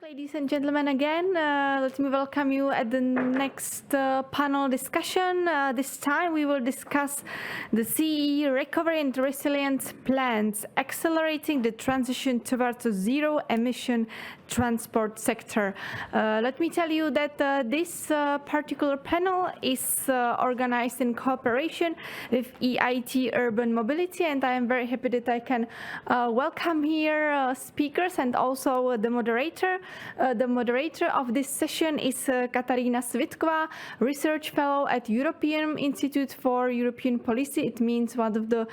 Ladies and gentlemen, again, let me welcome you at the next panel discussion. This time we will discuss the CE recovery and resilience plans, accelerating the transition towards a zero-emission transport sector. Let me tell you that this particular panel is organized in cooperation with EIT Urban Mobility, and I am very happy that I can welcome here speakers and also the moderator. The moderator of this session is Katarina Svitkova, Research Fellow at European Institute for European Policy. It means one of the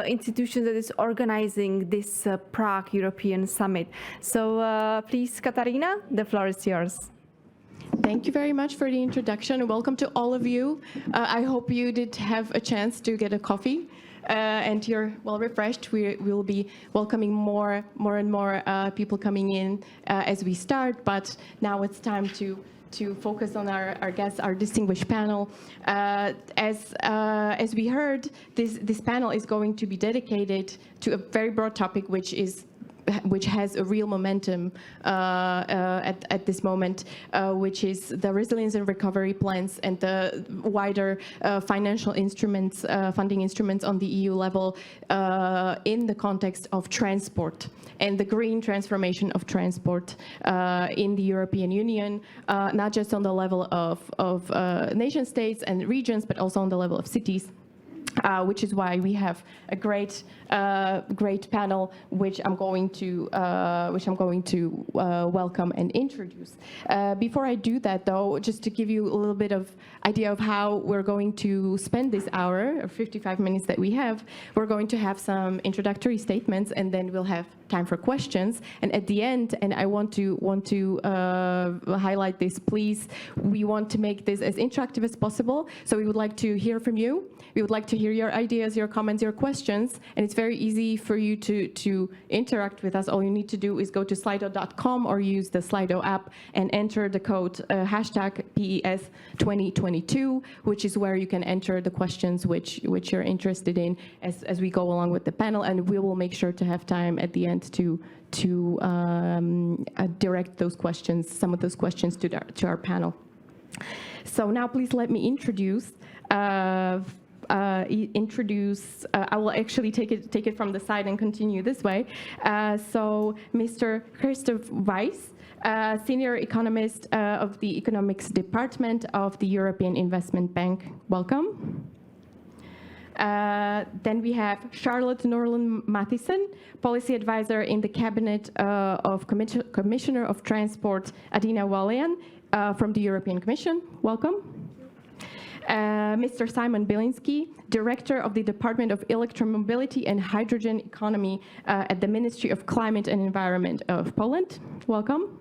institutions that is organizing this Prague European Summit. So please, Katarina, the floor is yours. Thank you very much for the introduction, and welcome to all of you. I hope you did have a chance to get a coffee. And you're well refreshed. We will be welcoming more and more people coming in as we start, but now it's time to focus on our guests, our distinguished panel. As we heard, this panel is going to be dedicated to a very broad topic, which has a real momentum at this moment, which is the resilience and recovery plans and the wider financial instruments, funding instruments on the EU level in the context of transport and the green transformation of transport in the European Union, not just on the level of nation states and regions, but also on the level of cities. Which is why we have a great panel, which I'm going to welcome and introduce. Before I do that, though, just to give you a little bit of idea of how we're going to spend this hour, or 55 minutes that we have, we're going to have some introductory statements, and then we'll have time for questions. And at the end, and I want to highlight this, please, we want to make this as interactive as possible. So we would like to hear from you. We would like to hear your ideas, your comments, your questions, and it's very easy for you to interact with us. All you need to do is go to slido.com or use the Slido app and enter the code hashtag PES 2022, which is where you can enter the questions which you're interested in as we go along with the panel, and we will make sure to have time at the end to direct those questions, some of those questions to our panel. So now please let me introduce. I will actually take it from the side and continue this way. So Mr. Christoph Weiss, Senior Economist of the Economics Department of the European Investment Bank. Welcome. Then we have Charlotte Norland Mathisen, Policy Advisor in the Cabinet of Commissioner of Transport Adina Vălean from the European Commission. Welcome. Mr. Simon Bilinski, Director of the Department of Electromobility and Hydrogen Economy at the Ministry of Climate and Environment of Poland. Welcome.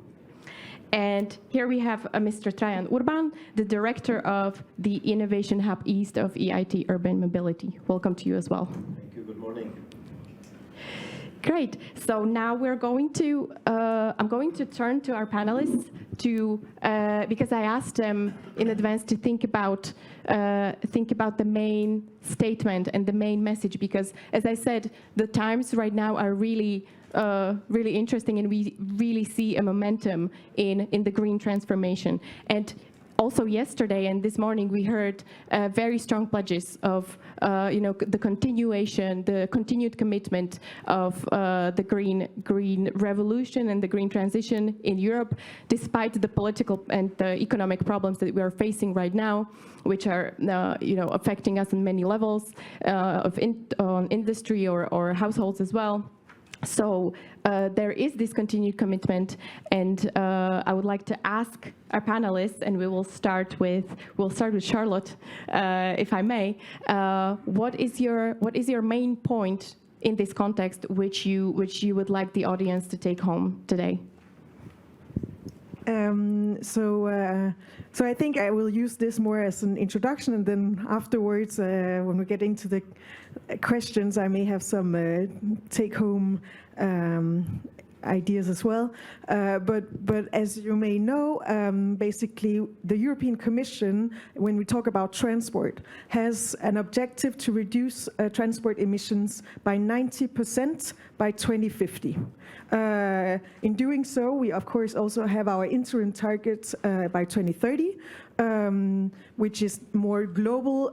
And here we have Mr. Trajan Urban, the Director of the Innovation Hub East of EIT Urban Mobility. Welcome to you as well. Thank you. Good morning. Great. So now we're going to, I'm going to turn to our panelists because I asked them in advance to think about the main statement and the main message, because as I said, the times right now are really interesting, and we really see a momentum in the green transformation. And also yesterday and this morning, we heard very strong pledges of the continued commitment of the green revolution and the green transition in Europe, despite the political and the economic problems that we are facing right now, which are affecting us on many levels on industry or households as well. So there is this continued commitment, and I would like to ask our panelists, and we'll start with Charlotte, if I may. What is your main point in this context, which you would like the audience to take home today? So I think I will use this more as an introduction, and then afterwards, when we get into the questions, I may have some take-home ideas as well. But as you may know, basically the European Commission, when we talk about transport, has an objective to reduce transport emissions by 90% by 2050. In doing so, we of course also have our interim targets by 2030, which is more global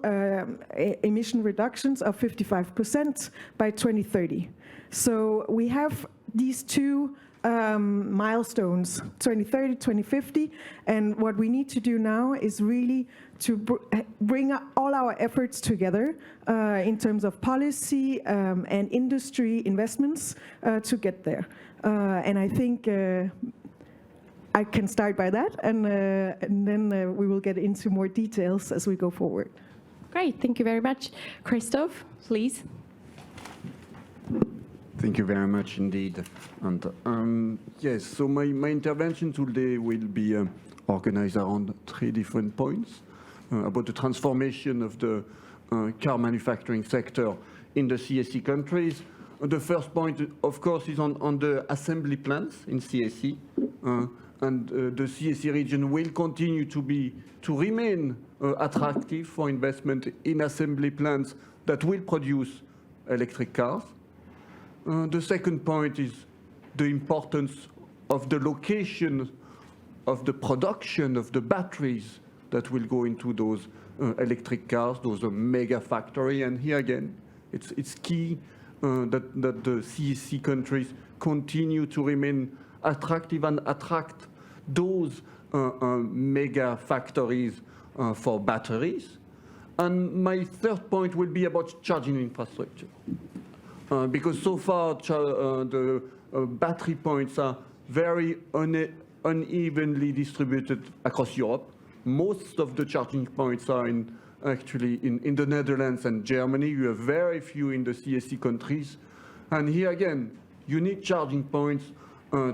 emission reductions of 55% by 2030. So we have these two milestones, 2030, 2050, and what we need to do now is really to bring all our efforts together in terms of policy and industry investments to get there. And I think I can start by that, and then we will get into more details as we go forward. Great, thank you very much. Christoph, please. Thank you very much indeed. And yes, so my intervention today will be organized around 3 different points about the transformation of the car manufacturing sector in the CSE countries. The first point, of course, is on the assembly plants in CSE. And the CSE region will continue to remain attractive for investment in assembly plants that will produce electric cars. The second point is the importance of the location of the production of the batteries that will go into those electric cars, those mega factory. And here again, it's key that the CSE countries continue to remain attractive and attract those mega factories for batteries. And my third point will be about charging infrastructure. Because so far the battery points are very unevenly distributed across Europe. Most of the charging points are actually in the Netherlands and Germany. You have very few in the CSE countries. And here again, you need charging points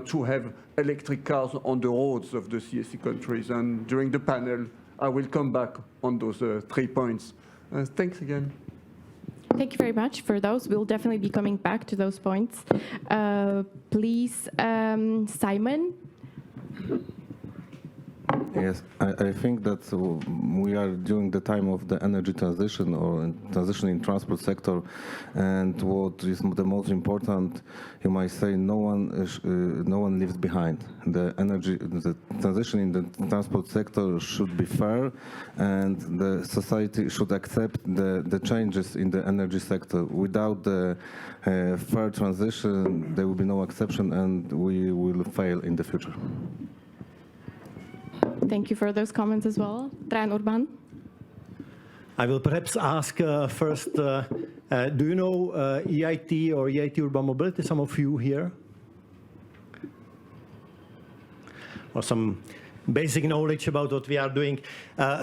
to have electric cars on the roads of the CSE countries. And during the panel, I will come back on those 3 points. Thanks again. Thank you very much for those. We'll definitely be coming back to those points. Please, Simon. Yes, I think that we are during the time of the energy transition or transition in transport sector, and what is the most important, you might say, no one leaves behind. The transition in the transport sector should be fair, and the society should accept the changes in the energy sector. Without the fair transition, there will be no exception, and we will fail in the future. Thank you for those comments as well. Traian Urban. I will perhaps ask first, do you know EIT or EIT Urban Mobility, some of you here? Or some basic knowledge about what we are doing.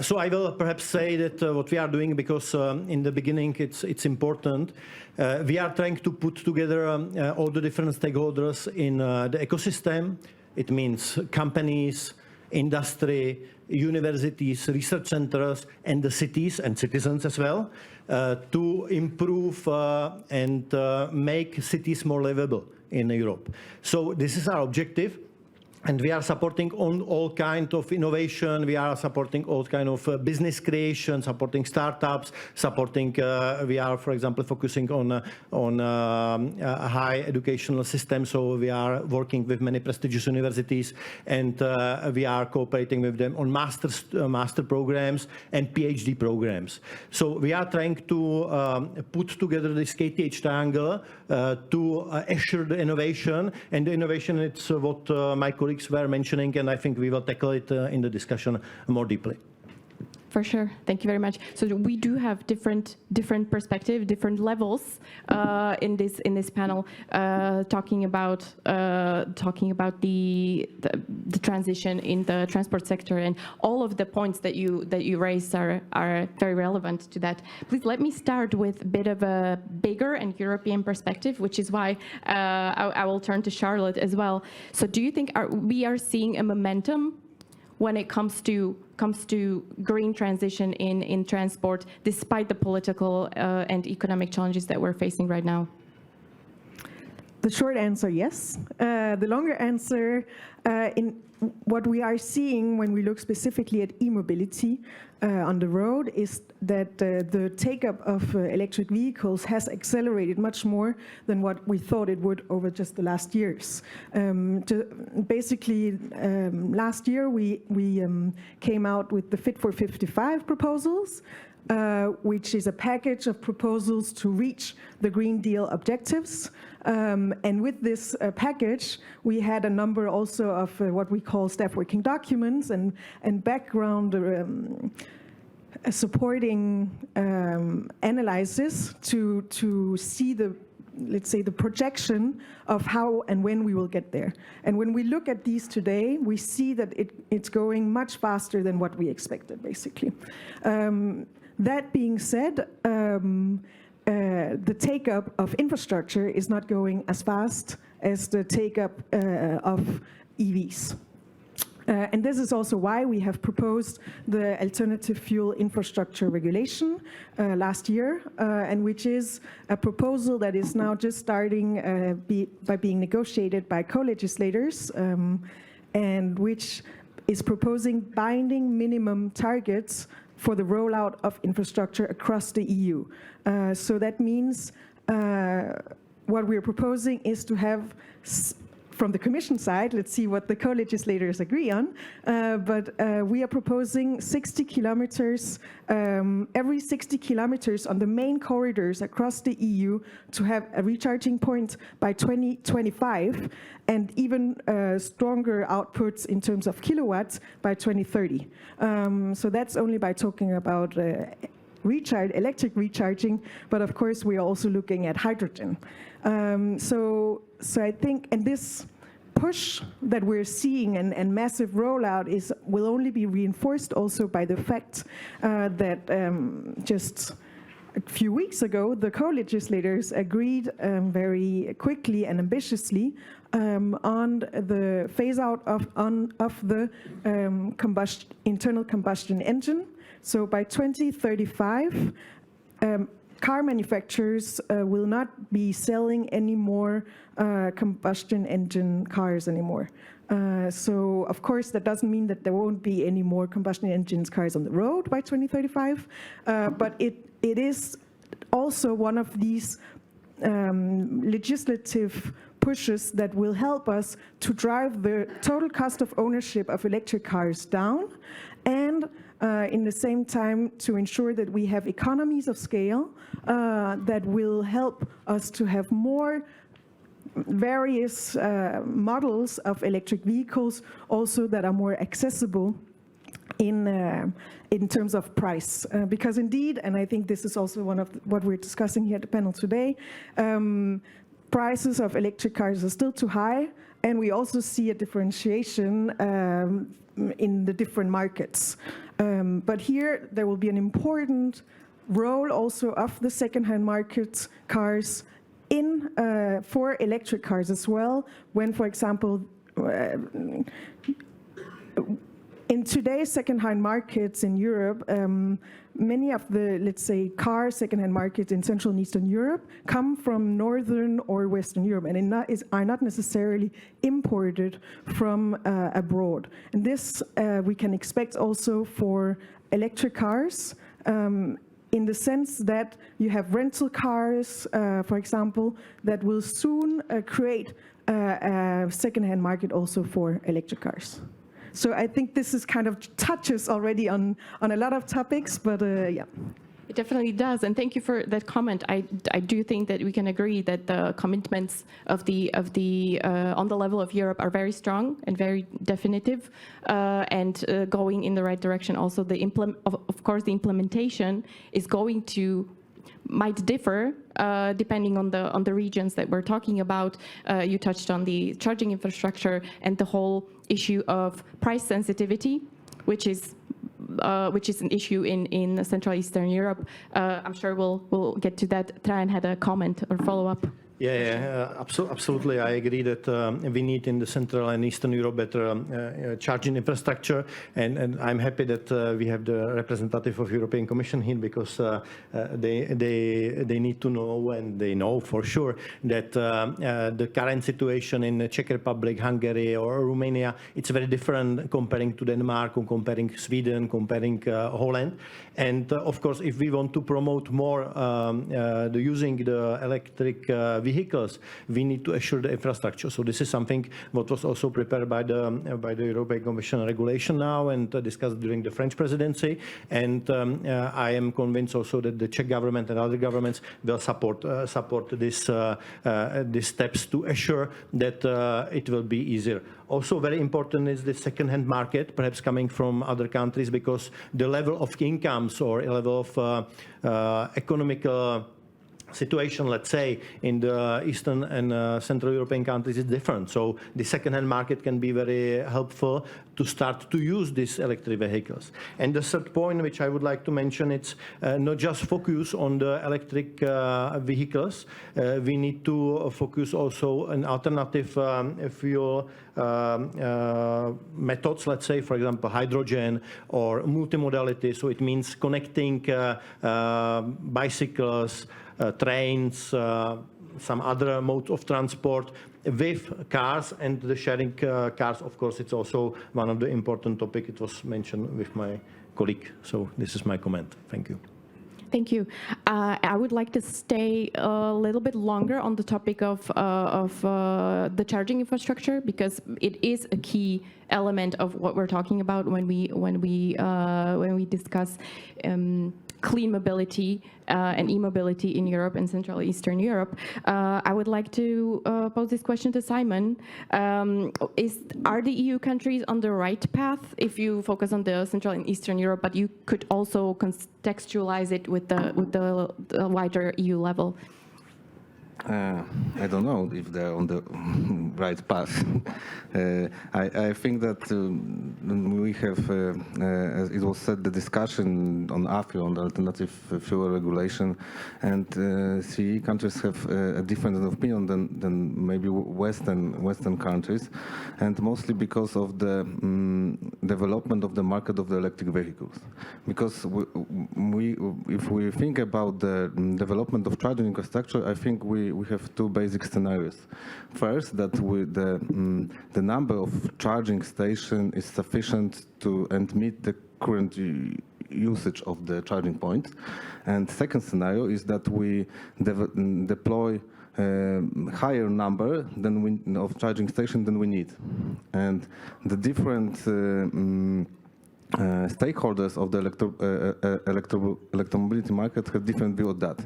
So I will perhaps say that what we are doing, because in the beginning it's important. We are trying to put together all the different stakeholders in the ecosystem. It means companies, industry, universities, research centers, and the cities and citizens as well, to improve and make cities more livable in Europe. So this is our objective. And we are supporting on all kind of innovation. We are supporting all kind of business creation, supporting startups, supporting. We are, for example, focusing on a high educational system. So we are working with many prestigious universities, and we are cooperating with them on master programs and PhD programs. So we are trying to put together this KTH triangle to assure the innovation, and the innovation, it's what my colleagues were mentioning, and I think we will tackle it in the discussion more deeply. For sure, thank you very much. So we do have different perspectives, different levels in this panel, talking about the transition in the transport sector, and all of the points that you raised are very relevant to that. Please let me start with a bit of a bigger and European perspective, which is why I will turn to Charlotte as well. So do you think we are seeing a momentum when it comes to green transition in transport, despite the political and economic challenges that we're facing right now? The short answer, yes. The longer answer, in what we are seeing when we look specifically at e-mobility on the road, is that the take-up of electric vehicles has accelerated much more than what we thought it would over just the last years. Basically, last year we came out with the Fit for 55 proposals, which is a package of proposals to reach the Green Deal objectives. And with this package, we had a number also of what we call staff working documents and background supporting analysis to see the, let's say, the projection of how and when we will get there. And when we look at these today, we see that it's going much faster than what we expected, basically. That being said, the take-up of infrastructure is not going as fast as the take-up of EVs. And this is also why we have proposed the alternative fuel infrastructure regulation last year, and which is a proposal that is now just starting by being negotiated by co-legislators, and which is proposing binding minimum targets for the rollout of infrastructure across the EU. So that means what we're proposing is to have, from the Commission side, let's see what the co-legislators agree on, but we are proposing 60 kilometers, every 60 kilometers on the main corridors across the EU to have a recharging point by 2025, and even stronger outputs in terms of kilowatts by 2030. So that's only by talking about electric recharging, but of course we are also looking at hydrogen. So I think, and this push that we're seeing and massive rollout will only be reinforced also by the fact that just a few weeks ago, the co-legislators agreed very quickly and ambitiously on the phase out of the internal combustion engine. So by 2035, car manufacturers will not be selling any more combustion engine cars anymore. So of course that doesn't mean that there won't be any more combustion engines cars on the road by 2035, but it is also one of these legislative pushes that will help us to drive the total cost of ownership of electric cars down, and in the same time to ensure that we have economies of scale that will help us to have more various models of electric vehicles also that are more accessible in terms of price. Because indeed, and I think this is also one of what we're discussing here at the panel today, prices of electric cars are still too high, and we also see a differentiation in the different markets. But here there will be an important role also of the second-hand market cars for electric cars as well, when, for example, in today's second-hand markets in Europe, many of the, let's say, car second-hand markets in Central and Eastern Europe come from Northern or Western Europe, and are not necessarily imported from abroad. And this we can expect also for electric cars, in the sense that you have rental cars, for example, that will soon create a second-hand market also for electric cars. So I think this is kind of touches already on a lot of topics, but yeah. It definitely does, and thank you for that comment. I do think that we can agree that the commitments of the on the level of Europe are very strong and very definitive, and going in the right direction. Also, of course, the implementation is going to might differ depending on the regions that we're talking about. You touched on the charging infrastructure and the whole issue of price sensitivity, which is an issue in Central Eastern Europe. I'm sure we'll get to that. Trine had a comment or follow-up. Absolutely. I agree that we need in the Central and Eastern Europe better charging infrastructure, and I'm happy that we have the representative of European Commission here, because they need to know, and they know for sure, that the current situation in the Czech Republic, Hungary, or Romania, it's very different comparing to Denmark, or comparing Sweden, comparing Holland. And of course, if we want to promote more using the electric vehicles, we need to assure the infrastructure. So this is something what was also prepared by the European Commission regulation now, and discussed during the French presidency. And I am convinced also that the Czech government and other governments will support these steps to assure that it will be easier. Also very important is the second-hand market, perhaps coming from other countries, because the level of incomes or level of economical situation, let's say, in the Eastern and Central European countries is different. So the second-hand market can be very helpful to start to use these electric vehicles. And the third point, which I would like to mention, it's not just focus on the electric vehicles. We need to focus also on alternative fuel methods, let's say, for example, hydrogen or multimodality. So it means connecting bicycles, trains, some other mode of transport with cars, and the sharing cars, of course, it's also one of the important topics. It was mentioned with my colleague. So this is my comment. Thank you. Thank you. I would like to stay a little bit longer on the topic of the charging infrastructure, because it is a key element of what we're talking about when we discuss clean mobility and e-mobility in Europe and Central and Eastern Europe. I would like to pose this question to Simon. Are the EU countries on the right path if you focus on the Central and Eastern Europe, but you could also contextualize it with the wider EU level? I don't know if they're on the right path. I think that we have, as it was said, the discussion on AFIO, on the alternative fuel regulation, and CE countries have a different opinion than maybe Western countries, and mostly because of the development of the market of the electric vehicles. Because if we think about the development of charging infrastructure, I think we have two basic scenarios. First, that the number of charging stations is sufficient to meet the current usage of the charging point. And second scenario is that we deploy higher number of charging stations than we need. And the different stakeholders of the electromobility market have different view of that,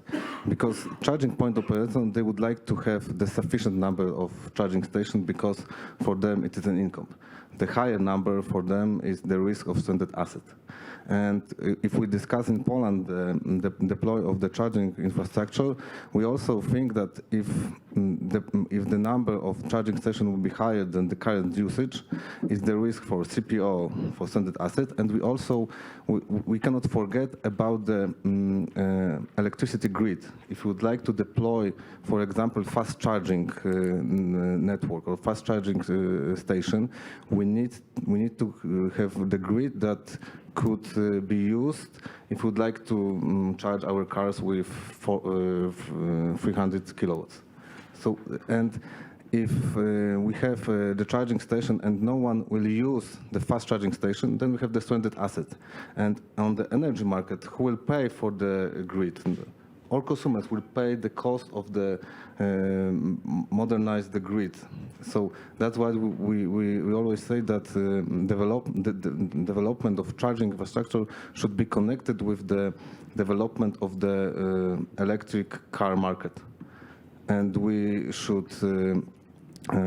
because charging point operators, they would like to have the sufficient number of charging stations, because for them it is an income. The higher number for them is the risk of stranded asset. And if we discuss in Poland the deploy of the charging infrastructure, we also think that if the number of charging stations will be higher than the current usage, is the risk for CPO, for stranded asset. And we also we cannot forget about the electricity grid. If we would like to deploy, for example, fast charging network or fast charging station, we need to have the grid that could be used if we would like to charge our cars with 300 kilowatts. So, and if we have the charging station and no one will use the fast charging station, then we have the stranded asset. And on the energy market, who will pay for the grid? All consumers will pay the cost of the modernize the grid. So that's why we always say that the development of charging infrastructure should be connected with the development of the electric car market. And we should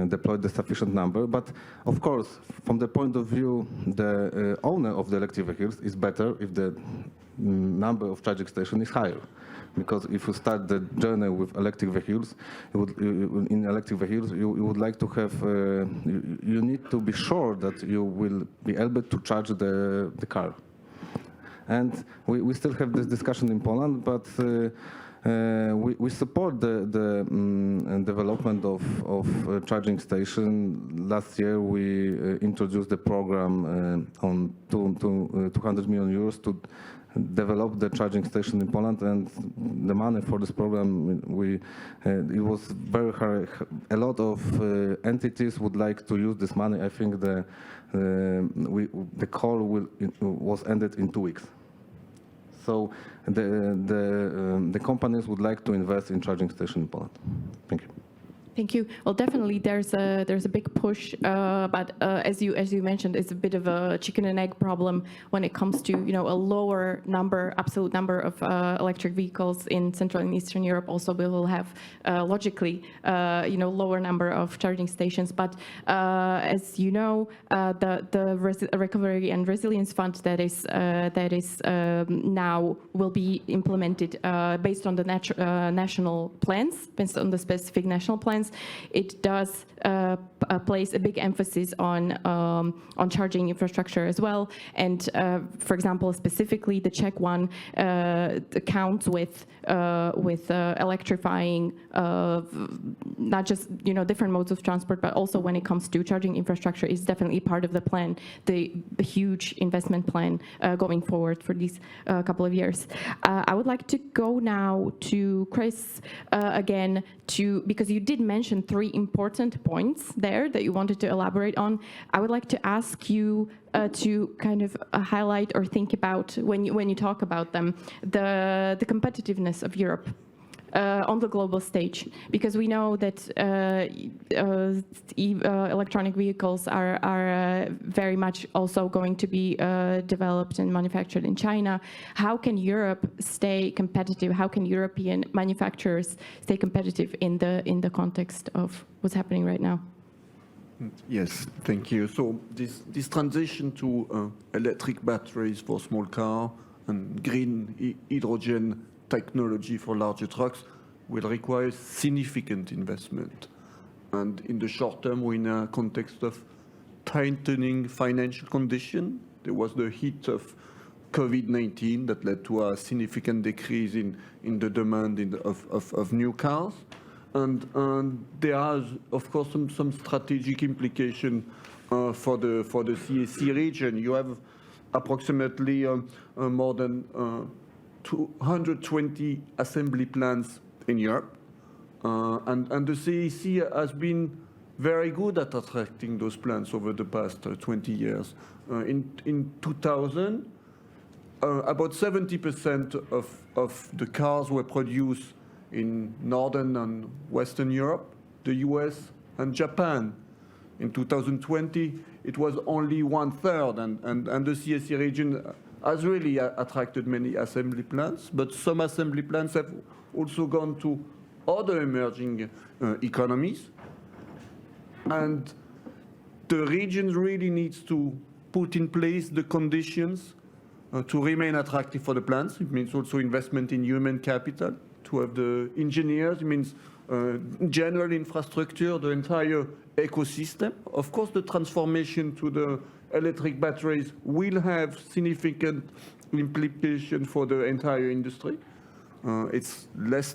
deploy the sufficient number. But of course, from the point of view, the owner of the electric vehicles is better if the number of charging stations is higher. Because if you start the journey with electric vehicles, you would like to have, you need to be sure that you will be able to charge the car. And we still have this discussion in Poland, but We support the development of charging station. Last year we introduced the program on 200 million euros to develop the charging station in Poland, and the money for this program, it was very hard. A lot of entities would like to use this money. I think the call was ended in 2 weeks. So the companies would like to invest in charging station in Poland. Thank you. Thank you. Well, definitely there's a big push, but as you mentioned, it's a bit of a chicken and egg problem when it comes to a lower absolute number of electric vehicles in Central and Eastern Europe. Also, we will have logically lower number of charging stations. But as you know, the Recovery and Resilience Fund that is now will be implemented based on the national plans, based on the specific national plans. It does place a big emphasis on charging infrastructure as well. And for example, specifically the Czech one counts with electrifying not just different modes of transport, but also when it comes to charging infrastructure is definitely part of the plan, the huge investment plan going forward for these couple of years. I would like to go now to Chris again, because you did mention 3 important points there that you wanted to elaborate on. I would like to ask you to kind of highlight or think about, when you talk about them, the competitiveness of Europe on the global stage, because we know that electronic vehicles are very much also going to be developed and manufactured in China. How can Europe stay competitive? How can European manufacturers stay competitive in the context of what's happening right now? Yes, thank you. So this transition to electric batteries for small car and green hydrogen technology for larger trucks will require significant investment. And in the short term, we're in a context of tightening financial condition. There was the hit of COVID-19 that led to a significant decrease in the demand of new cars. And there are, of course, some strategic implication for the CEC region. You have approximately more than 220 assembly plants in Europe, and the CEC has been very good at attracting those plants over the past 20 years. In 2000, about 70% of the cars were produced in Northern and Western Europe, the US and Japan. In 2020, it was only 1/3, and the CEC region has really attracted many assembly plants, but some assembly plants have also gone to other emerging economies. And the region really needs to put in place the conditions to remain attractive for the plants. It means also investment in human capital, to have the engineers. It means general infrastructure, the entire ecosystem. Of course, the transformation to the electric batteries will have significant implication for the entire industry. It's less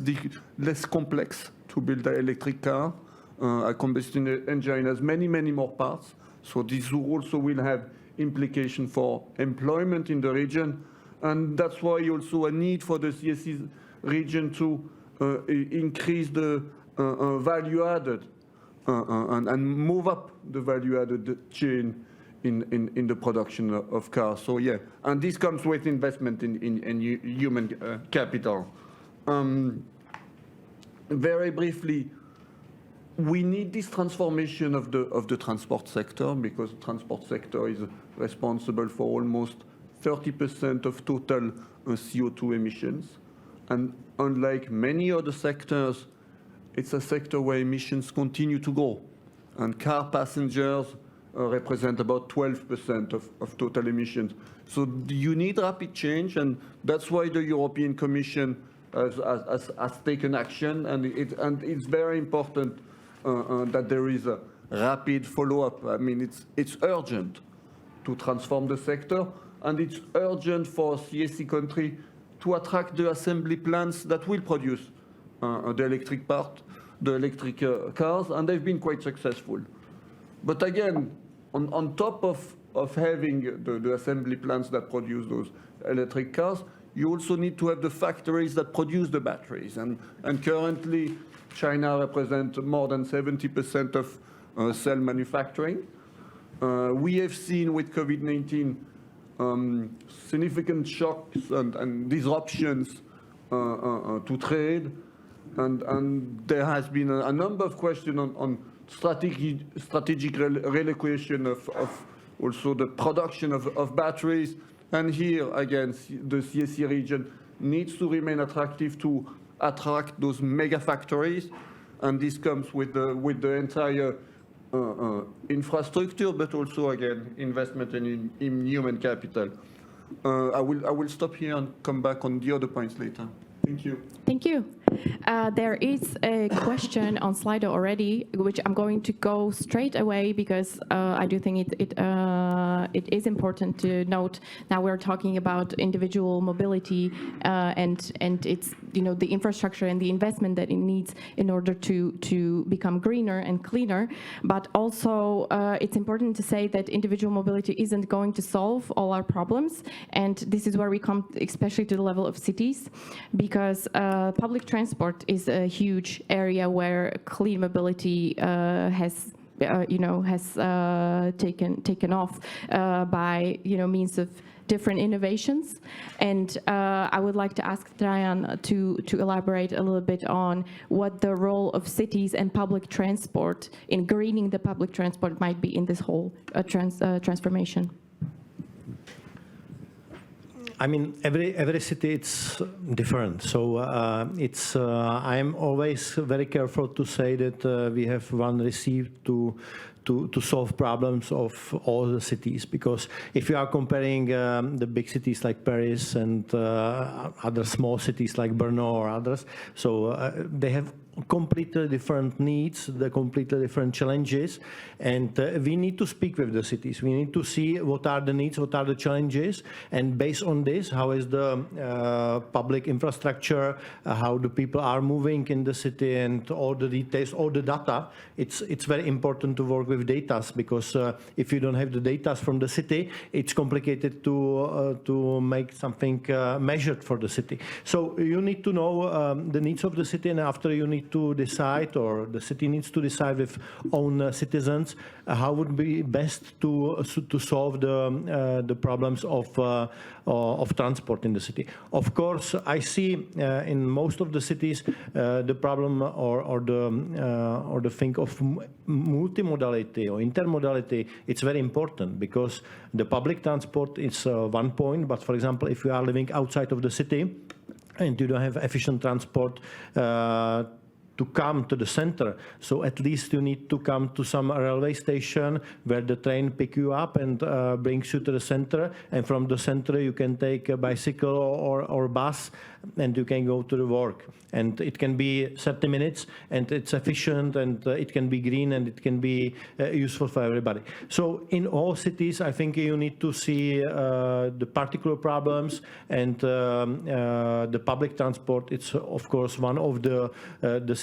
complex to build an electric car. A combustion engine has many more parts. So this also will have implication for employment in the region. And that's why also a need for the CEC region to increase the value added and move up the value added chain in the production of cars. So yeah, and this comes with investment in human capital. Very briefly, we need this transformation of the transport sector, because the transport sector is responsible for almost 30% of total CO2 emissions. And unlike many other sectors, it's a sector where emissions continue to grow. And car passengers represent about 12% of total emissions. So you need rapid change, and that's why the European Commission has taken action, and it's very important that there is a rapid follow-up. I mean, it's urgent to transform the sector, and it's urgent for CEC country to attract the assembly plants that will produce the electric part, the electric cars, and they've been quite successful. But again, on top of having the assembly plants that produce those electric cars, you also need to have the factories that produce the batteries. And currently, China represents more than 70% of cell manufacturing. We have seen with COVID-19 significant shocks and disruptions to trade. And there has been a number of questions on strategic relocation of also the production of batteries. And here, again, the CSE region needs to remain attractive to attract those mega factories. And this comes with the entire infrastructure, but also, again, investment in human capital. I will stop here and come back on the other points later. Thank you. Thank you. There is a question on Slido already, which I'm going to go straight away because I do think it is important to note. Now we're talking about individual mobility and it's the infrastructure and the investment that it needs in order to become greener and cleaner. But also it's important to say that individual mobility isn't going to solve all our problems, and this is where we come especially to the level of cities, because public transport is a huge area where clean mobility has taken off by means of different innovations. And I would like to ask Trajan to elaborate a little bit on what the role of cities and public transport in greening the public transport might be in this whole transformation. I mean, every city it's different. So I'm always very careful to say that we have one recipe to solve problems of all the cities, because if you are comparing the big cities like Paris and other small cities like Brno or others, so they have completely different needs, the completely different challenges, and we need to speak with the cities. We need to see what are the needs, what are the challenges, and based on this, how is the public infrastructure, how the people are moving in the city, and all the details, all the data. It's very important to work with data, because if you don't have the data from the city, it's complicated to make something measured for the city. So you need to know the needs of the city, and after you need to decide, or the city needs to decide with own citizens, how would be best to solve the problems of transport in the city. Of course, I see in most of the cities the problem or the thing of multimodality or intermodality. It's very important, because the public transport is one point, but for example, if you are living outside of the city and you don't have efficient transport to come to the center, so at least you need to come to some railway station where the train pick you up and brings you to the center, and from the center you can take a bicycle or bus and you can go to the work. And it can be 30 minutes, and it's efficient, and it can be green, and it can be useful for everybody. So in all cities, I think you need to see the particular problems, and the public transport. It's of course one of the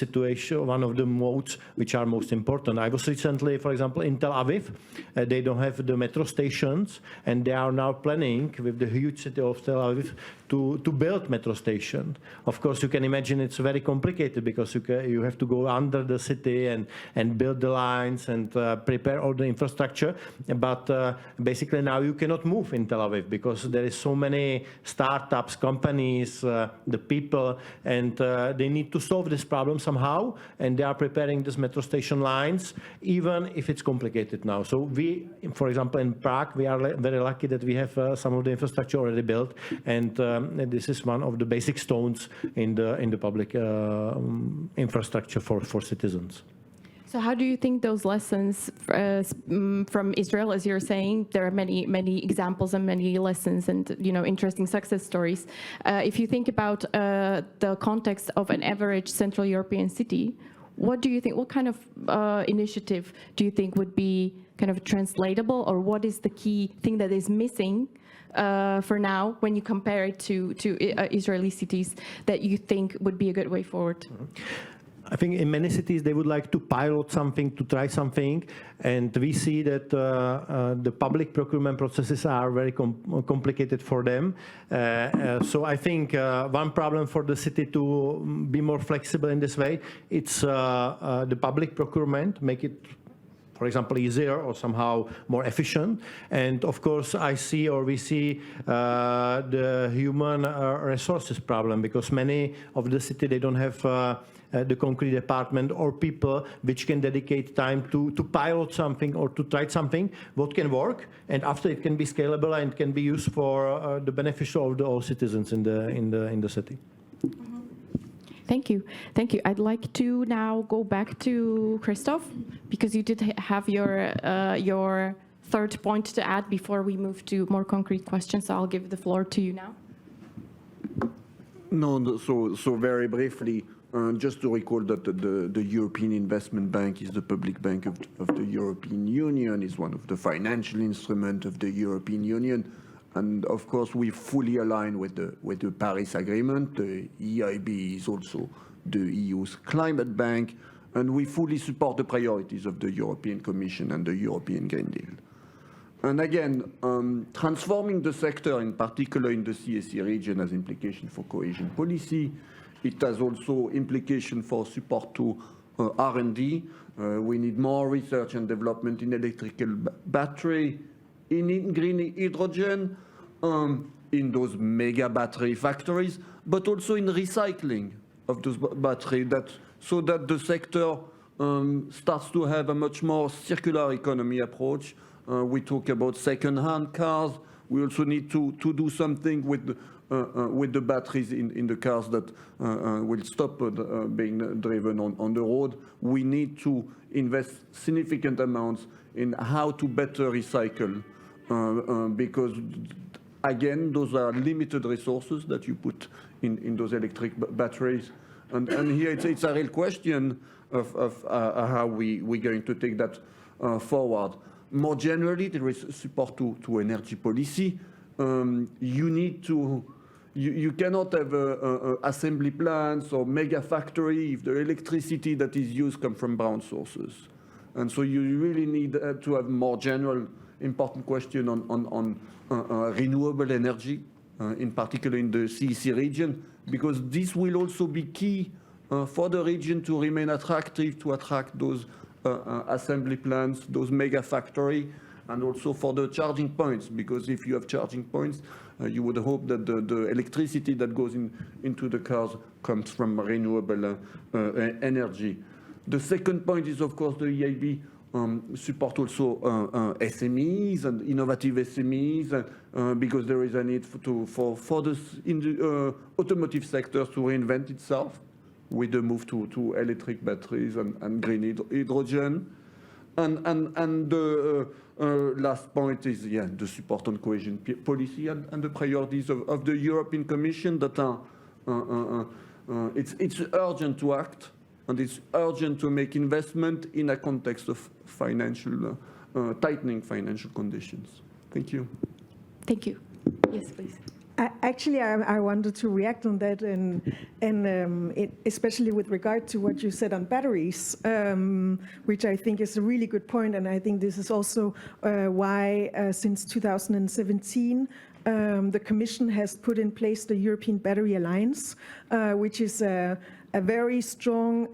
situation, one of the modes which are most important. I was recently, for example, in Tel Aviv. They don't have the metro stations, and they are now planning with the huge city of Tel Aviv to build metro station. Of course, you can imagine it's very complicated, because you have to go under the city and build the lines and prepare all the infrastructure. But basically now you cannot move in Tel Aviv, because there is so many startups, companies, the people, and they need to solve this problem somehow, and they are preparing these metro station lines, even if it's complicated now. So we, for example, in Prague, we are very lucky that we have some of the infrastructure already built, and this is one of the basic stones in the public infrastructure for citizens. So how do you think those lessons from Israel, as you're saying, there are many examples and many lessons and interesting success stories. If you think about the context of an average Central European city, what do you think? What kind of initiative do you think would be kind of translatable, or what is the key thing that is missing for now, when you compare it to Israeli cities, that you think would be a good way forward? I think in many cities they would like to pilot something, to try something, and we see that the public procurement processes are very complicated for them. So I think one problem for the city to be more flexible in this way, it's the public procurement, make it, for example, easier or somehow more efficient. And of course, we see the human resources problem, because many of the city, they don't have the concrete department or people which can dedicate time to pilot something or to try something what can work, and after it can be scalable and can be used for the beneficial of all citizens in the city. Thank you. Thank you. I'd like to now go back to Christoph, because you did have your third point to add before we move to more concrete questions. So I'll give the floor to you now. No, so very briefly, just to recall that the European Investment Bank is the public bank of the European Union, is one of the financial instruments of the European Union. And of course, we fully align with the Paris Agreement. The EIB is also the EU's climate bank, and we fully support the priorities of the European Commission and the European Green Deal. And again, transforming the sector, in particular in the CSE region, has implication for cohesion policy. It has also implication for support to R&D. We need more research and development in electrical battery, in green hydrogen, in those mega battery factories, but also in recycling of those batteries, so that the sector starts to have a much more circular economy approach. We talk about second-hand cars. We also need to do something with the batteries in the cars that will stop being driven on the road. We need to invest significant amounts in how to better recycle, because, again, those are limited resources that you put in those electric batteries. And here it's a real question of how we're going to take that forward. More generally, there is support to energy policy. You cannot have assembly plants or mega factory if the electricity that is used comes from brown sources. And so you really need to have more general important question on renewable energy, in particular in the CEC region, because this will also be key for the region to remain attractive, to attract those assembly plants, those mega factory, and also for the charging points, because if you have charging points, you would hope that the electricity that goes into the cars comes from renewable energy. The second point is, of course, the EIB support also SMEs and innovative SMEs, because there is a need for the automotive sector to reinvent itself with the move to electric batteries and green hydrogen. And the last point is, the support on cohesion policy and the priorities of the European Commission that are, it's urgent to act, and it's urgent to make investment in a context of tightening financial conditions. Thank you. Thank you. Yes, please. Actually, I wanted to react on that, and especially with regard to what you said on batteries, which I think is a really good point, and I think this is also why since 2017 the Commission has put in place the European Battery Alliance, which is a very strong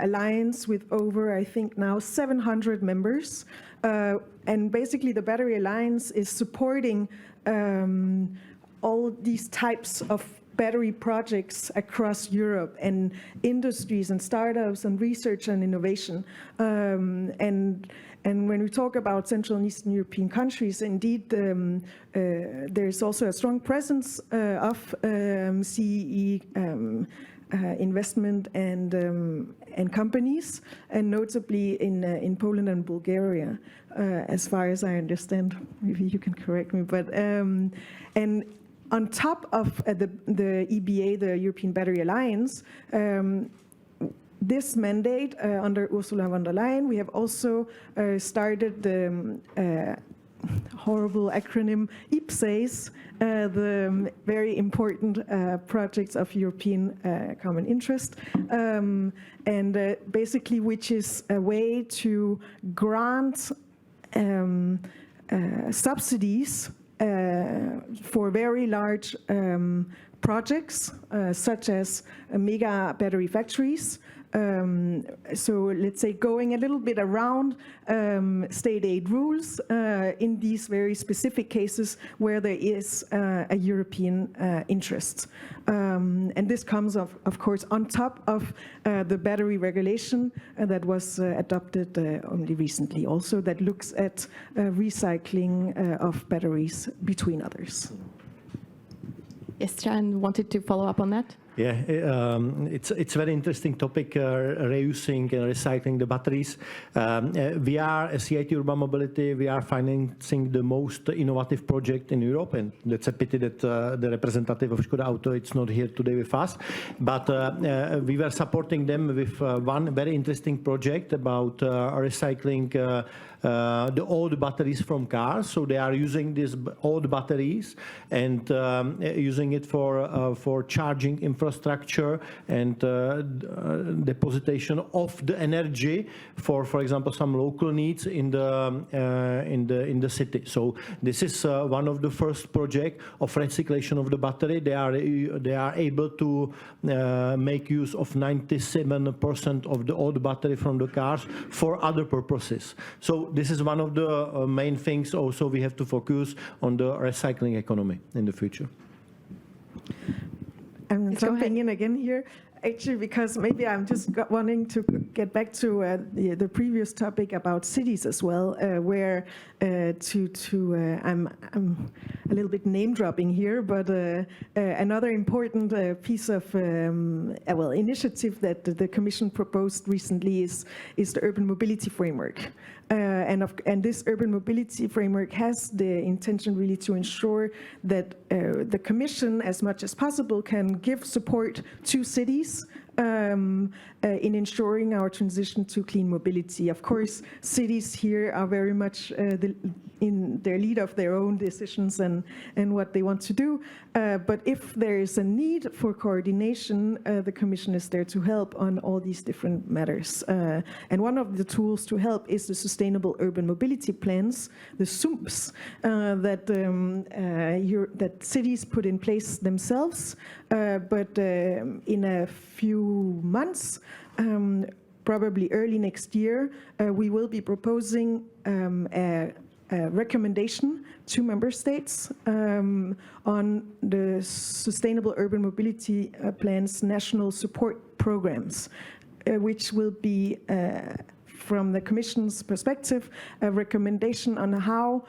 alliance with over, I think now, 700 members, and basically the Battery Alliance is supporting all these types of battery projects across Europe, and industries and startups and research and innovation. And when we talk about Central and Eastern European countries, indeed, there's also a strong presence of CEE investment and companies, and notably in Poland and Bulgaria, as far as I understand. Maybe you can correct me, but and on top of the EBA, the European Battery Alliance, this mandate under Ursula von der Leyen, we have also started the horrible acronym IPCEIs, the very important projects of European common interest, and basically which is a way to grant subsidies for very large projects, such as mega battery factories. So let's say going a little bit around state aid rules in these very specific cases where there is a European interest. And this comes, of course, on top of the battery regulation that was adopted only recently also, that looks at recycling of batteries, between others. Yes, Jan wanted to follow up on that. Yeah, it's a very interesting topic, reusing and recycling the batteries. We are, as EIT Urban Mobility, we are financing the most innovative project in Europe, and that's a pity that the representative of Škoda Auto is not here today with us. But we were supporting them with one very interesting project about recycling the old batteries from cars. So they are using these old batteries and using it for charging infrastructure and deposition of the energy for example, some local needs in the city. So this is one of the first projects of recyclation of the battery. They are able to make use of 97% of the old battery from the cars for other purposes. So this is one of the main things also we have to focus on, the recycling economy in the future. I'm jumping in again here, actually, because maybe I'm just wanting to get back to the previous topic about cities as well, where I'm a little bit name dropping here, but another important piece of initiative that the Commission proposed recently is the Urban Mobility Framework. And this urban mobility framework has the intention really to ensure that the Commission, as much as possible, can give support to cities in ensuring our transition to clean mobility. Of course, cities here are very much in their lead of their own decisions and what they want to do. But if there is a need for coordination, the Commission is there to help on all these different matters. And one of the tools to help is the Sustainable Urban Mobility Plans, the SUMPs, that cities put in place themselves. But in a few months, probably early next year, we will be proposing a recommendation to member states on the Sustainable Urban Mobility Plan's national support programs, which will be, from the Commission's perspective, a recommendation on how,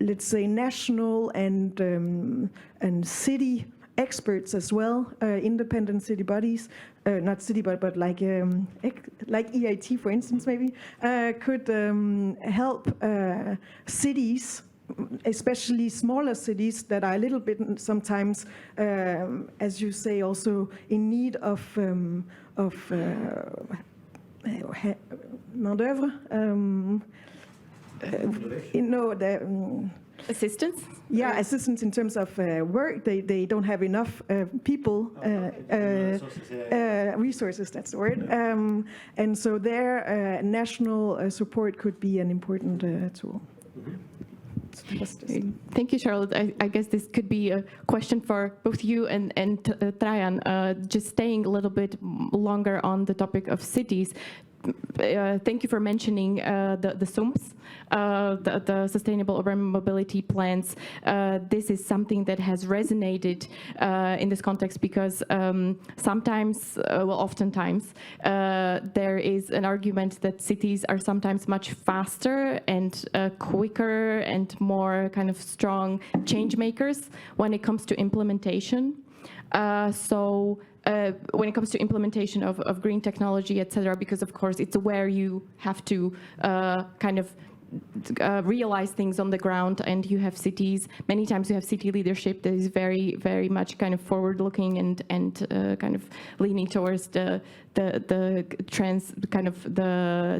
let's say, national and city experts as well, independent city bodies, not city, but like EIT, for instance, maybe, could help cities, especially smaller cities that are a little bit sometimes, as you say, also in need of main d'oeuvre, Assistance? Yeah, assistance in terms of work. They don't have enough people, resources, that's the word. And so their national support could be an important tool. Thank you, Charlotte. I guess this could be a question for both you and Trajan. Just staying a little bit longer on the topic of cities. Thank you for mentioning the SUMPs, the Sustainable Urban Mobility Plans. This is something that has resonated in this context because oftentimes, there is an argument that cities are sometimes much faster and quicker and more kind of strong change makers when it comes to implementation. When it comes to implementation of green technology, etc., because of course it's where you have to kind of realize things on the ground, and you have cities, many times you have city leadership that is very, very much kind of forward-looking and kind of leaning towards the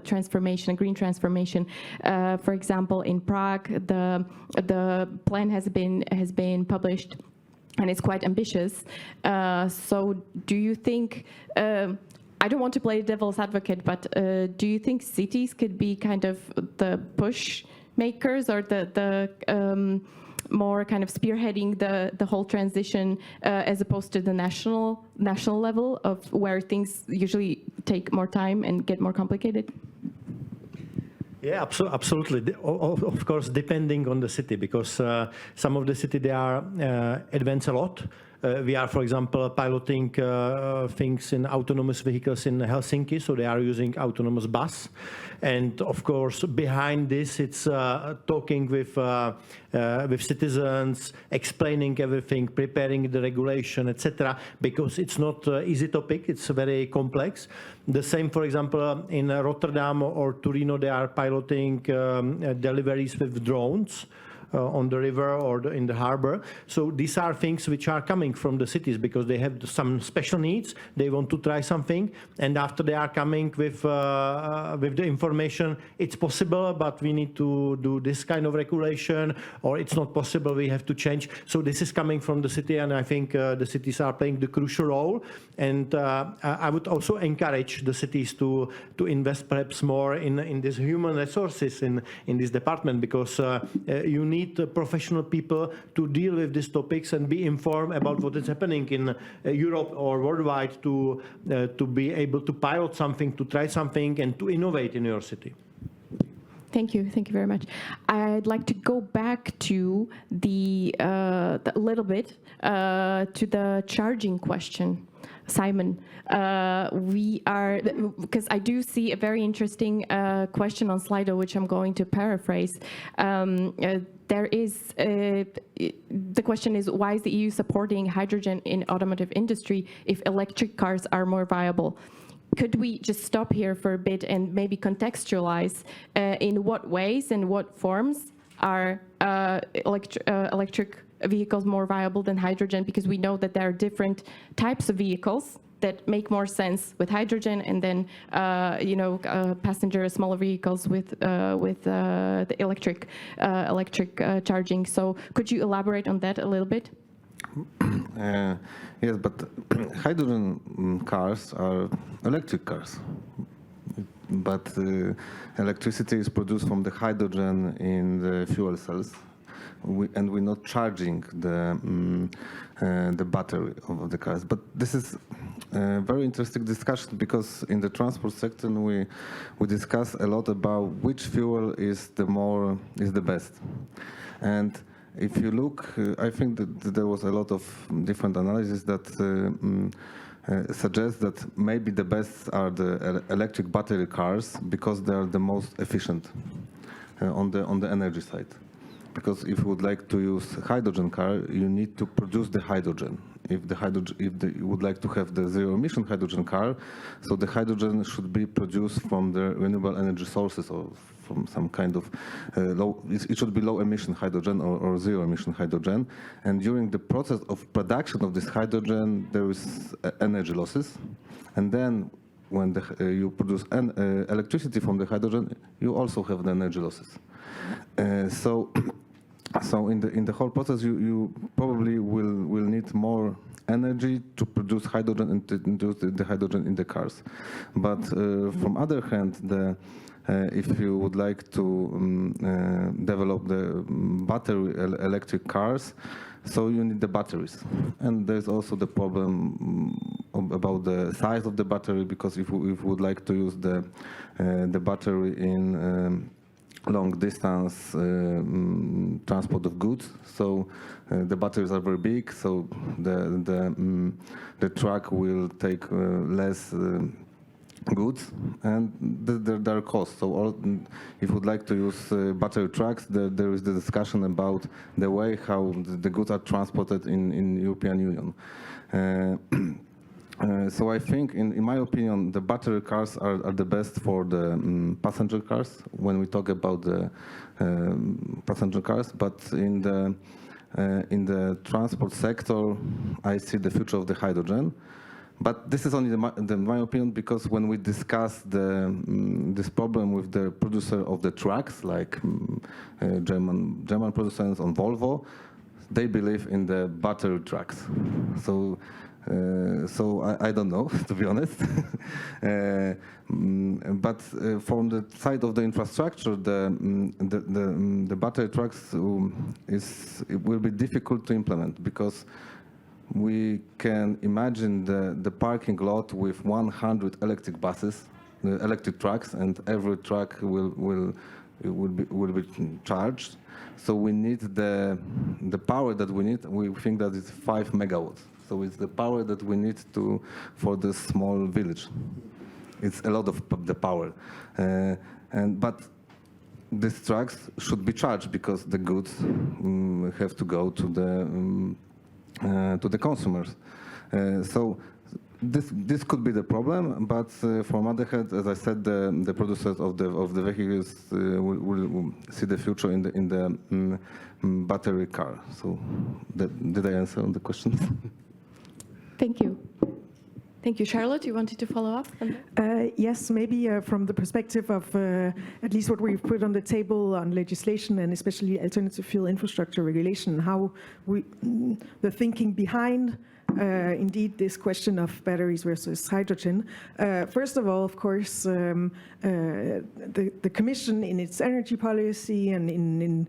transformation, green transformation. For example, in Prague, the plan has been published, and it's quite ambitious. So do you think, I don't want to play devil's advocate, but do you think cities could be kind of the push makers, or the more kind of spearheading the whole transition, as opposed to the national level of where things usually take more time and get more complicated? Yeah, absolutely. Of course, depending on the city, because some of the city, they are advanced a lot. We are, for example, piloting things in autonomous vehicles in Helsinki, so they are using autonomous bus. And of course, behind this, it's talking with citizens, explaining everything, preparing the regulation, etc. Because it's not an easy topic; it's very complex. The same, for example, in Rotterdam or Torino, they are piloting deliveries with drones. On the river or in the harbor. So these are things which are coming from the cities because they have some special needs. They want to try something, and after they are coming with the information, it's possible, but we need to do this kind of regulation, or it's not possible, we have to change. So this is coming from the city, and I think the cities are playing the crucial role. And I would also encourage the cities to invest perhaps more in these human resources in this department, because you need professional people to deal with these topics and be informed about what is happening in Europe or worldwide to be able to pilot something, to try something, and to innovate in your city. Thank you very much. I'd like to go back to a little bit to the charging question. Simon, because I do see a very interesting question on Slido, which I'm going to paraphrase. The question is, why is the EU supporting hydrogen in automotive industry if electric cars are more viable? Could we just stop here for a bit and maybe contextualize in what ways and what forms are electric vehicles more viable than hydrogen? Because we know that there are different types of vehicles that make more sense with hydrogen, and then passenger smaller vehicles with the electric charging. So could you elaborate on that a little bit? Yes, but hydrogen cars are electric cars. But electricity is produced from the hydrogen in the fuel cells, and we're not charging the battery of the cars. But this is a very interesting discussion, because in the transport sector we discuss a lot about which fuel is the best. And if you look, I think that there was a lot of different analysis that suggests that maybe the best are the electric battery cars, because they are the most efficient on the energy side. Because if you would like to use a hydrogen car, you need to produce the hydrogen. If you would like to have the zero-emission hydrogen car, so the hydrogen should be produced from the renewable energy sources, or from some kind of it should be low-emission hydrogen or zero-emission hydrogen. And during the process of production of this hydrogen, there is energy losses. And then when you produce electricity from the hydrogen, you also have the energy losses. So in the whole process, you probably will need more energy to produce hydrogen and to induce the hydrogen in the cars. But from other hand, if you would like to develop the battery electric cars, so you need the batteries. And there's also the problem about the size of the battery, because if we would like to use the battery in long distance transport of goods, so the batteries are very big, so the truck will take less goods, and there are costs. So if you would like to use battery trucks, there is the discussion about the way how the goods are transported in European Union. So I think, in my opinion, the battery cars are the best for the passenger cars when we talk about the passenger cars. But in the transport sector, I see the future of the hydrogen. But this is only my opinion, because when we discuss this problem with the producer of the trucks, like German producers on Volvo, they believe in the battery trucks. So I don't know, to be honest. But from the side of the infrastructure, the battery trucks it will be difficult to implement, because we can imagine the parking lot with 100 electric buses, electric trucks, and every truck will be charged. So we need the power that we need. We think that it's 5 megawatts. So it's the power that we need for this small village. It's a lot of the power, but these trucks should be charged, because the goods have to go to the consumers. So this could be the problem, but from other hand, as I said, the producers of the vehicles will see the future in the battery car. So did I answer on the question? Thank you. Thank you. Charlotte, you wanted to follow up on that? Yes, maybe from the perspective of at least what we've put on the table on legislation, and especially alternative fuel infrastructure regulation, how the thinking behind indeed this question of batteries versus hydrogen. First of all, of course, the Commission in its energy policy and in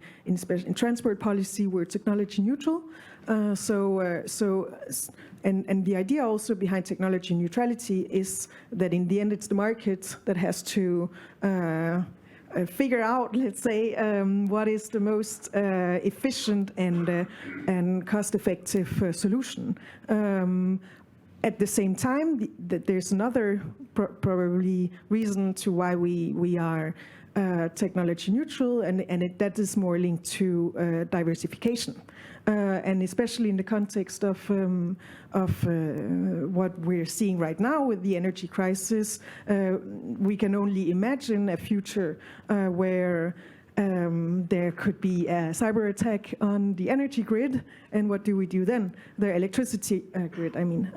transport policy were technology neutral. And the idea also behind technology neutrality is that in the end it's the market that has to figure out, let's say, what is the most efficient and cost-effective solution. At the same time, there's another probably reason to why we are technology neutral, and that is more linked to diversification. And especially in the context of what we're seeing right now with the energy crisis, we can only imagine a future where there could be a cyber attack on the energy grid, and what do we do then? The electricity grid, I mean.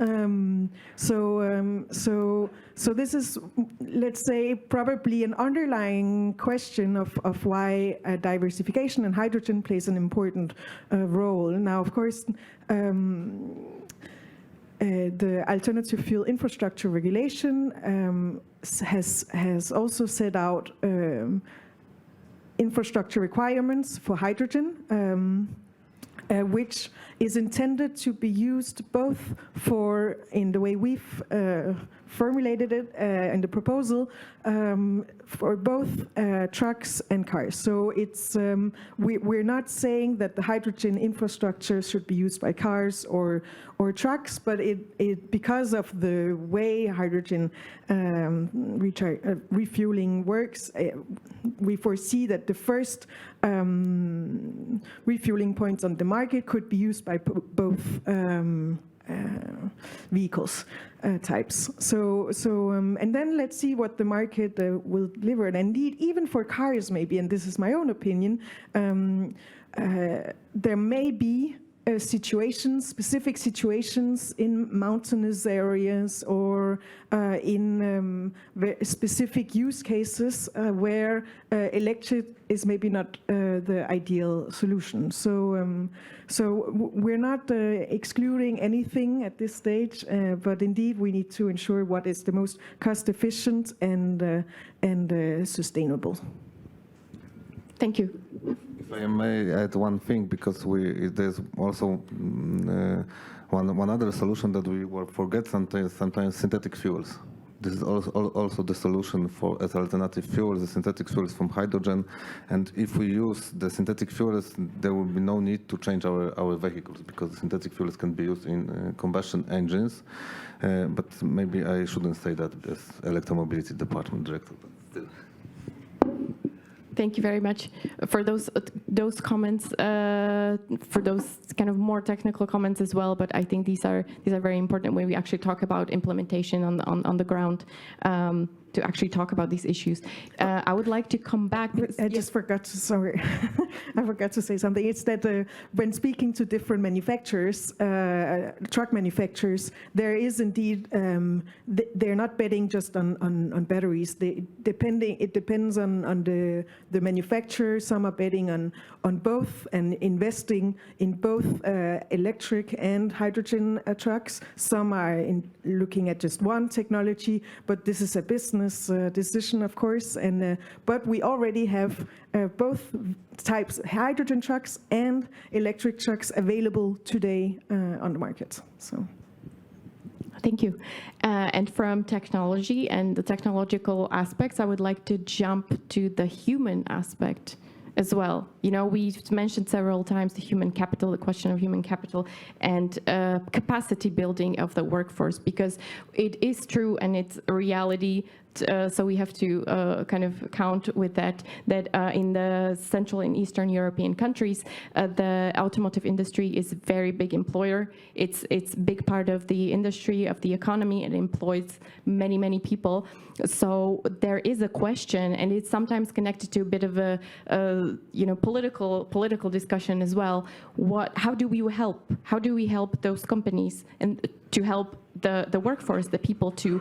So this is, let's say, probably an underlying question of why diversification and hydrogen plays an important role. Now, of course, the alternative fuel infrastructure regulation has also set out infrastructure requirements for hydrogen, which is intended to be used both for, in the way we've formulated it in the proposal, for both trucks and cars. So it's we're not saying that the hydrogen infrastructure should be used by cars or trucks, but it because of the way hydrogen refueling works, we foresee that the first refueling points on the market could be used by both vehicles types. So and then let's see what the market will deliver. And indeed, even for cars, maybe, and this is my own opinion, there may be specific situations in mountainous areas or in specific use cases where electric is maybe not the ideal solution. So we're not excluding anything at this stage, but indeed we need to ensure what is the most cost efficient and sustainable. Thank you. If I may add one thing, because there's also one other solution that we will forget sometimes synthetic fuels. This is also the solution as alternative fuels, the synthetic fuels from hydrogen. And if we use the synthetic fuels, there will be no need to change our vehicles, because the synthetic fuels can be used in combustion engines. But maybe I shouldn't say that as electromobility department director, but still. Thank you very much for those comments, for those kind of more technical comments as well. But I think these are very important when we actually talk about implementation on the ground. To actually talk about these issues. I would like to come back. I just forgot to, sorry, I forgot to say something. It's that when speaking to different manufacturers, truck manufacturers, there is indeed, they're not betting just on batteries. It depends on the manufacturer. Some are betting on both and investing in both electric and hydrogen trucks. Some are looking at just one technology, but this is a business decision, of course, and but we already have both types, hydrogen trucks and electric trucks, available today on the market. So. Thank you. And from technology and the technological aspects, I would like to jump to the human aspect as well. You know, we've mentioned several times the human capital, the question of human capital, and capacity building of the workforce, because it is true and it's a reality. So we have to kind of count with that in the Central and Eastern European countries, the automotive industry is a very big employer. It's a big part of the industry, of the economy. It employs many, many people. So there is a question, and it's sometimes connected to a bit of a political discussion as well. How do we help? How do we help those companies and to help the workforce, the people, to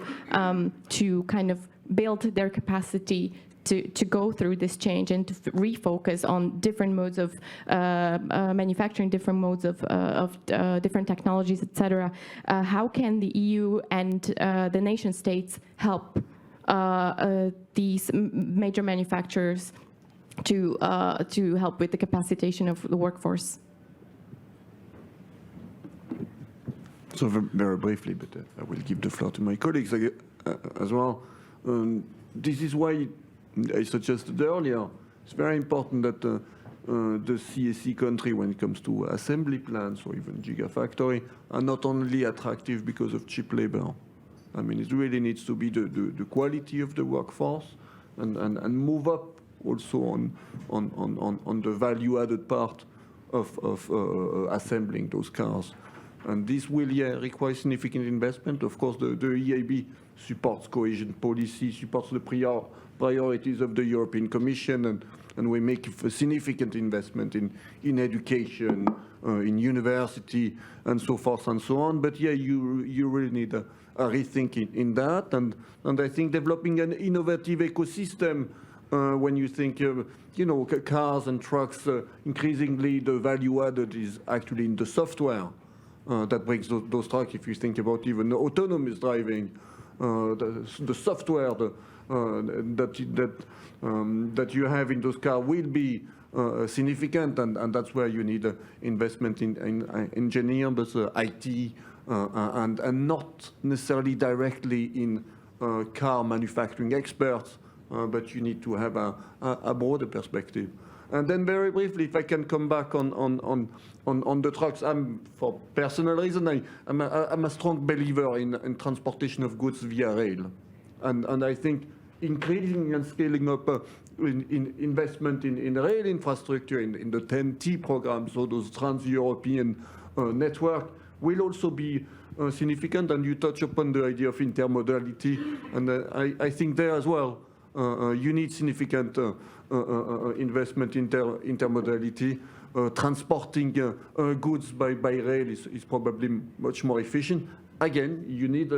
kind of build their capacity to go through this change and to refocus on different modes of manufacturing, different modes of different technologies, etc. How can the EU and the nation states help these major manufacturers to help with the capacitation of the workforce? So very briefly, but I will give the floor to my colleagues as well. This is why I suggested earlier, it's very important that the CSE country, when it comes to assembly plants or even gigafactory, are not only attractive because of cheap labor. I mean, it really needs to be the quality of the workforce and move up also on the value-added part of assembling those cars. And this will require significant investment. Of course, the EIB supports cohesion policy, supports the priorities of the European Commission, and we make a significant investment in education, in university, and so forth and so on. But yeah, you really need a rethink in that, and I think developing an innovative ecosystem. When you think, cars and trucks, increasingly the value added is actually in the software that brings those trucks. If you think about even autonomous driving, the software that you have in those cars will be significant, and that's where you need investment in engineering, but IT, and not necessarily directly in car manufacturing experts. But you need to have a broader perspective. And then very briefly, if I can come back on the trucks, for personal reason, I'm a strong believer in transportation of goods via rail. And I think increasing and scaling up in investment in rail infrastructure, in the TEN-T program, so those trans-European network, will also be significant. And you touch upon the idea of intermodality, and I think there as well, you need significant investment in intermodality. Transporting goods by rail is probably much more efficient. Again, you need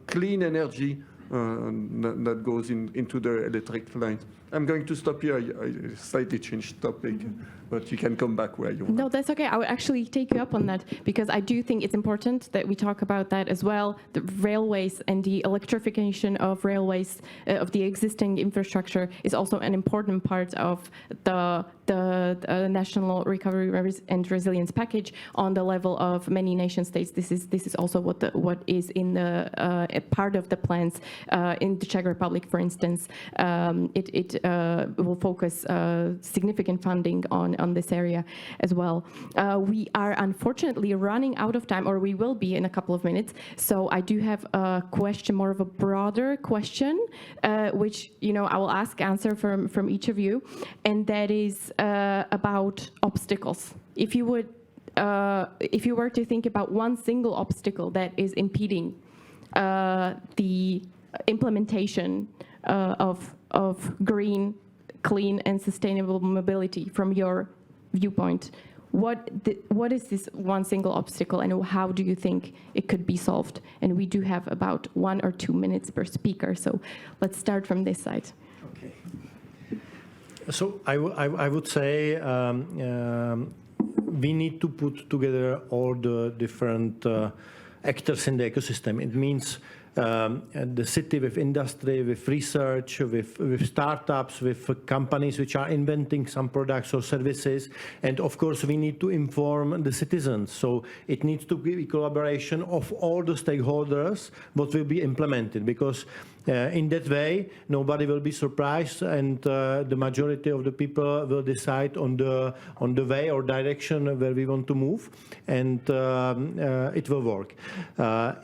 clean energy that goes into the electric lines. I'm going to stop here. I slightly changed topic, but you can come back where you want. No, that's okay. I would actually take you up on that, because I do think it's important that we talk about that as well. The railways and the electrification of railways, of the existing infrastructure, is also an important part of the the National Recovery and Resilience Package on the level of many nation states. This is also what is in the part of the plans in the Czech Republic, for instance. It will focus significant funding on this area as well. We are unfortunately running out of time, or we will be in a couple of minutes. So I do have a question, more of a broader question, which I will answer from each of you, and that is about obstacles. If you were to think about one single obstacle that is impeding the implementation of green, clean, and sustainable mobility from your viewpoint, what is this one single obstacle, and how do you think it could be solved? And we do have about 1 or 2 minutes per speaker, so let's start from this side. Okay. So I would say we need to put together all the different actors in the ecosystem. It means the city with industry, with research, with startups, with companies which are inventing some products or services. And of course, we need to inform the citizens. So it needs to be a collaboration of all the stakeholders what will be implemented, because in that way, nobody will be surprised, and the majority of the people will decide on the way or direction where we want to move, and it will work.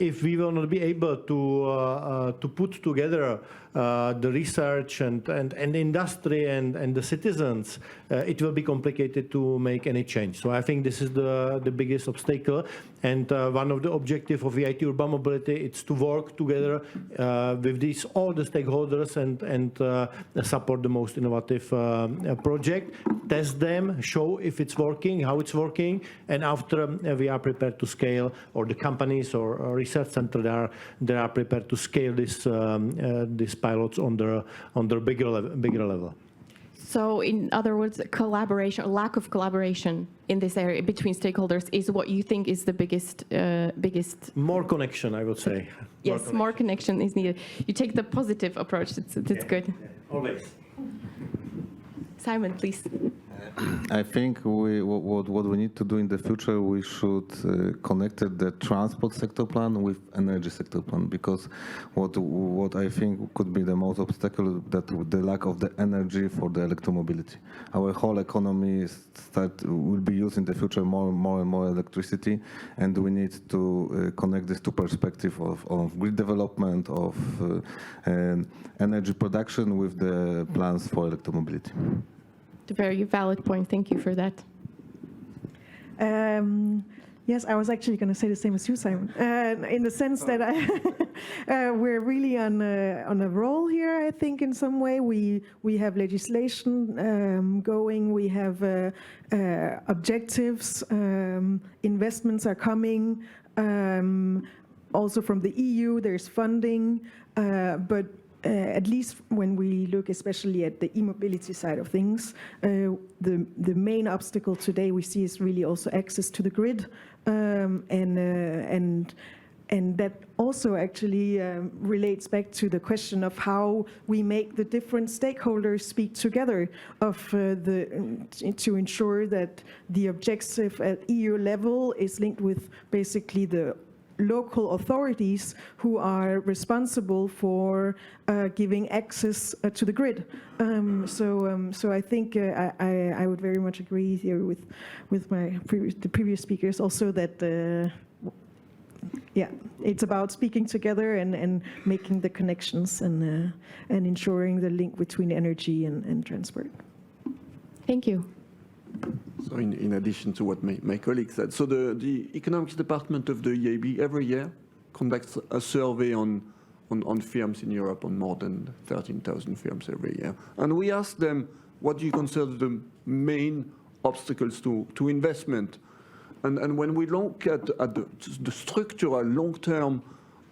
If we will not be able to put together the research and industry and the citizens, it will be complicated to make any change. So I think this is the biggest obstacle, and one of the objectives of EIT Urban Mobility is to work together with all the stakeholders and support the most innovative project, test them, show if it's working, how it's working, and after we are prepared to scale, or the companies or research center they are prepared to scale this pilots on the bigger level. So in other words, collaboration, or lack of collaboration in this area between stakeholders is what you think is the biggest... More connection, I would say. Yes, more connection is needed. You take the positive approach, that's good. Yeah, always. Simon, please. I think what we need to do in the future, we should connect the transport sector plan with energy sector plan, because what I think could be the most obstacle, that the lack of the energy for the electromobility. Our whole economy will be used in the future more and more electricity, and we need to connect this to perspective of grid development, of energy production with the plans for electromobility. A very valid point. Thank you for that. Yes, I was actually going to say the same as you, Simon, in the sense that we're really on a roll here. I think in some way we have legislation going, we have objectives, investments are coming. Also from the EU, there's funding, but at least when we look especially at the e-mobility side of things, the main obstacle today we see is really also access to the grid, and that also actually relates back to the question of how we make the different stakeholders speak together, to ensure that the objective at EU level is linked with basically the local authorities who are responsible for giving access to the grid. So I think I would very much agree here with the previous speakers also that yeah, it's about speaking together and making the connections and ensuring the link between energy and transport. Thank you. So in addition to what my colleague said, so the economics department of the EIB every year conducts a survey on firms in Europe, on more than 13,000 firms every year. And we ask them, what do you consider the main obstacles to investment? And when we look at the structural long-term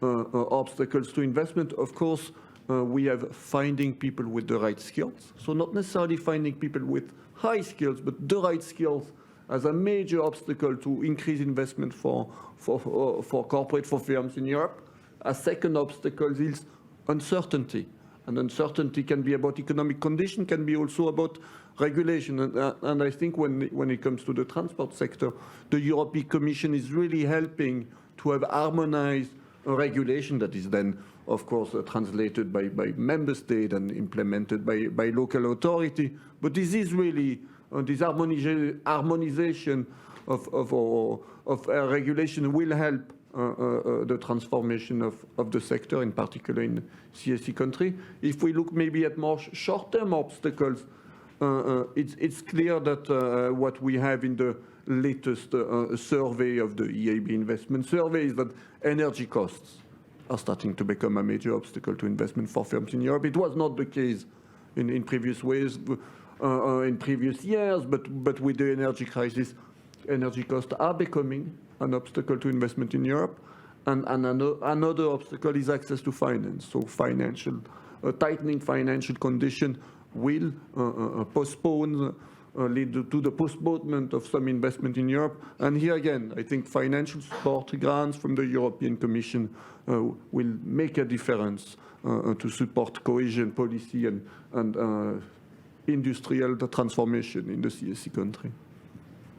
obstacles to investment, of course, we have finding people with the right skills. So not necessarily finding people with high skills, but the right skills as a major obstacle to increase investment for corporate, for firms in Europe. A second obstacle is uncertainty. And uncertainty can be about economic condition, can be also about regulation. And I think when it comes to the transport sector, the European Commission is really helping to have harmonized regulation that is then, of course, translated by member state and implemented by local authority. But this is really this harmonization of regulation will help the transformation of the sector, in particular in CSE country. If we look maybe at more short-term obstacles, it's clear that what we have in the latest survey of the EIB investment survey is that energy costs are starting to become a major obstacle to investment for firms in Europe. It was not the case in previous ways, in previous years, but with the energy crisis, energy costs are becoming an obstacle to investment in Europe. And another obstacle is access to finance. So tightening financial condition will postpone, lead to the postponement of some investment in Europe. And here again, I think financial support grants from the European Commission will make a difference to support cohesion policy and industrial transformation in the CSE country.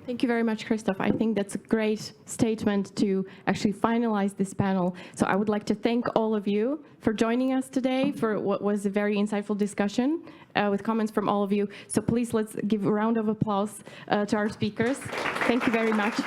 Thank you very much, Christoph. I think that's a great statement to actually finalize this panel. So I would like to thank all of you for joining us today for what was a very insightful discussion with comments from all of you. So please let's give a round of applause to our speakers. Thank you very much.